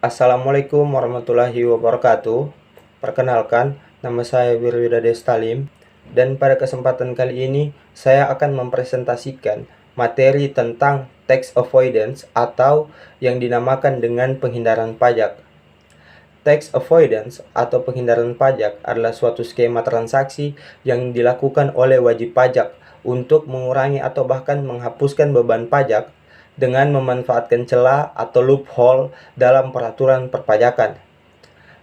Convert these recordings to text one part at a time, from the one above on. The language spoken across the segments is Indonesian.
Assalamualaikum warahmatullahi wabarakatuh. Perkenalkan, nama saya Wirwida Destalim, dan pada kesempatan kali ini saya akan mempresentasikan materi tentang tax avoidance atau yang dinamakan dengan penghindaran pajak. Tax avoidance atau penghindaran pajak adalah suatu skema transaksi yang dilakukan oleh wajib pajak untuk mengurangi atau bahkan menghapuskan beban pajak dengan memanfaatkan celah atau loophole dalam peraturan perpajakan.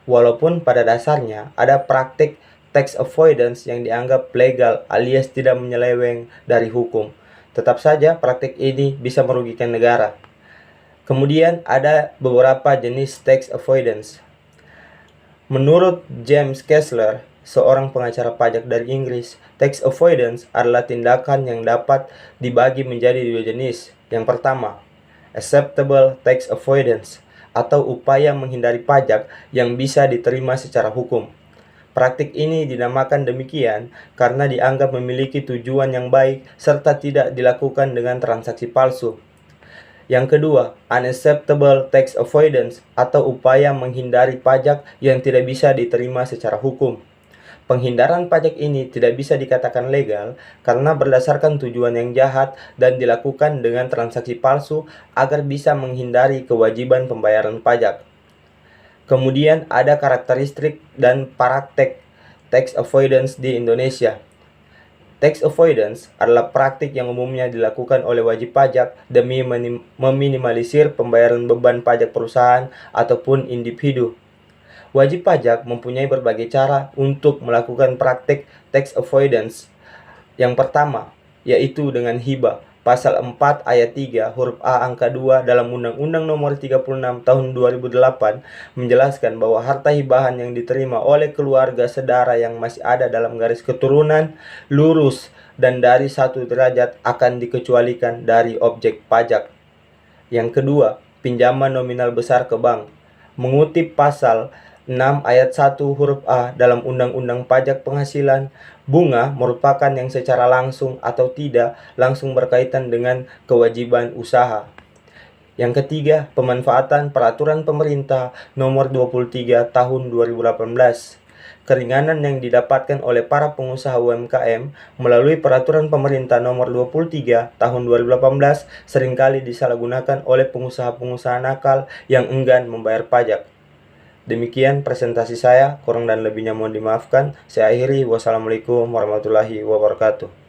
Walaupun pada dasarnya ada praktik tax avoidance yang dianggap legal alias tidak menyeleweng dari hukum, tetap saja praktik ini bisa merugikan negara. Kemudian ada beberapa jenis tax avoidance. Menurut James Kessler, seorang pengacara pajak dari Inggris, tax avoidance adalah tindakan yang dapat dibagi menjadi dua jenis. Yang pertama, acceptable tax avoidance atau upaya menghindari pajak yang bisa diterima secara hukum. Praktik ini dinamakan demikian karena dianggap memiliki tujuan yang baik serta tidak dilakukan dengan transaksi palsu. Yang kedua, unacceptable tax avoidance atau upaya menghindari pajak yang tidak bisa diterima secara hukum. Penghindaran pajak ini tidak bisa dikatakan legal karena berdasarkan tujuan yang jahat dan dilakukan dengan transaksi palsu agar bisa menghindari kewajiban pembayaran pajak. Kemudian ada karakteristik dan praktek tax avoidance di Indonesia. Tax avoidance adalah praktik yang umumnya dilakukan oleh wajib pajak demi meminimalisir pembayaran beban pajak perusahaan ataupun individu. Wajib pajak mempunyai berbagai cara untuk melakukan praktik tax avoidance. Yang pertama, yaitu dengan hibah. Pasal 4 ayat 3 huruf A angka 2 dalam Undang-Undang Nomor 36 Tahun 2008 menjelaskan bahwa harta hibahan yang diterima oleh keluarga sedara yang masih ada dalam garis keturunan lurus dan dari 1 derajat akan dikecualikan dari objek pajak. Yang kedua, pinjaman nominal besar ke bank. Mengutip pasal 6 ayat 1 huruf A dalam Undang-Undang Pajak Penghasilan, bunga merupakan yang secara langsung atau tidak langsung berkaitan dengan kewajiban usaha. Yang ketiga, pemanfaatan Peraturan Pemerintah Nomor 23 Tahun 2018. Keringanan yang didapatkan oleh para pengusaha UMKM melalui Peraturan Pemerintah Nomor 23 Tahun 2018 seringkali disalahgunakan oleh pengusaha-pengusaha nakal yang enggan membayar pajak. Demikian presentasi saya, kurang dan lebihnya mohon dimaafkan. Saya akhiri, wassalamualaikum warahmatullahi wabarakatuh.